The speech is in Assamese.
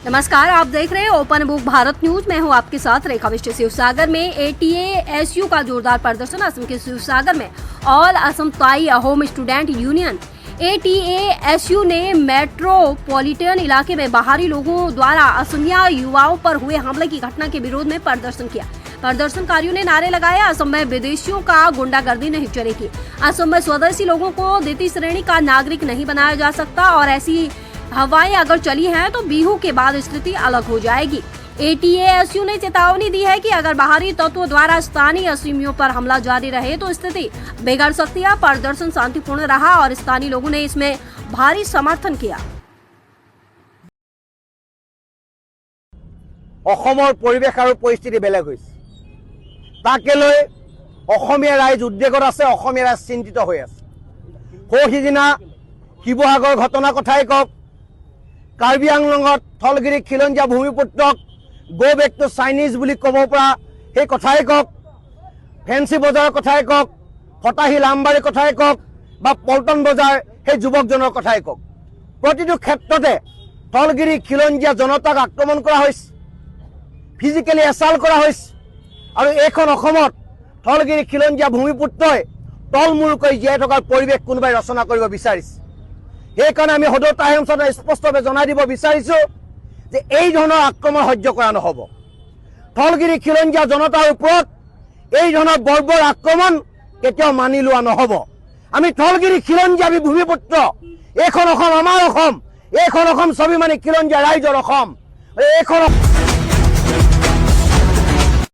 नमस्कार, आप देख रहे हैं ओपन बुक भारत न्यूज। मैं हूं आपके साथ रेखा विष्ट। शिवसागर में ATASU का जोरदार प्रदर्शन। असम के शिवसागर में ऑल असम ताई अहोम स्टूडेंट यूनियन ATASU ने मेट्रोपॉलिटन इलाके में बाहरी लोगों द्वारा असमिया युवाओं पर हुए हमले की घटना के विरोध में प्रदर्शन किया। प्रदर्शनकारियों ने नारे लगाए, असम में विदेशियों का गुंडागर्दी नहीं चलेगी। असम में स्वदेशी लोगों को द्वितीय श्रेणी का नागरिक नहीं बनाया जा सकता और ऐसी हवाएं अगर चली हैं तो बिहू के बाद स्थिति अलग हो जाएगी। ATASU ने चेतावनी दी है कि अगर बाहरी तत्वों द्वारा स्थानीय असमियों पर हमला जारी रहे तो स्थिति बिगड़ सकती है। प्रदर्शन शांतिपूर्ण रहा और स्थानीय लोगों ने इसमें भारी समर्थन किया। অসমৰ পৰিৱেশ আৰু পৰিস্থিতি বেলেগ হৈছে, তাকে লৈ অসমীয়া ৰাইজ উদ্বেগত আছে, অসমীয়া ৰাইজ চিন্তিত হৈ আছে। সিদিনা শিৱসাগৰ ঘটনাৰ কথাই কওক, কাৰ্বি আংলঙত থলগিৰি খিলঞ্জীয়া ভূমিপুত্ৰক গো বেক টু চাইনিজ বুলি ক'ব পৰা সেই কথাই কওক, ফেঞ্চি বজাৰৰ কথাই কওক, ফটাহী লামবাৰীৰ কথাই কওক বা পল্টন বজাৰ সেই যুৱকজনৰ কথাই কওক, প্ৰতিটো ক্ষেত্ৰতে থলগিৰি খিলঞ্জীয়া জনতাক আক্ৰমণ কৰা হৈছে, ফিজিকেলি এছাল্ট কৰা হৈছে। আৰু এইখন অসমত থলগিৰি খিলঞ্জীয়া ভূমিপুত্ৰই তলমূলকৈ জীয়াই থকাৰ পৰিৱেশ কোনোবাই ৰচনা কৰিব বিচাৰিছে। সেইকাৰণে আমি সদৌ তাহেমচনে স্পষ্টভাৱে জনাই দিব বিচাৰিছোঁ যে এই ধৰণৰ আক্ৰমণ সহ্য কৰা নহ'ব। থলগিৰি খিলঞ্জীয়া জনতাৰ ওপৰত এই ধৰণৰ বৰ্বৰ আক্ৰমণ কেতিয়াও মানি লোৱা নহ'ব। আমি থলগিৰি খিলঞ্জীয়া ভূমিপুত্ৰ, এইখন অসম আমাৰ অসম, এইখন অসম স্বাভিমানী খিলঞ্জীয়া ৰাইজৰ অসম। এইখন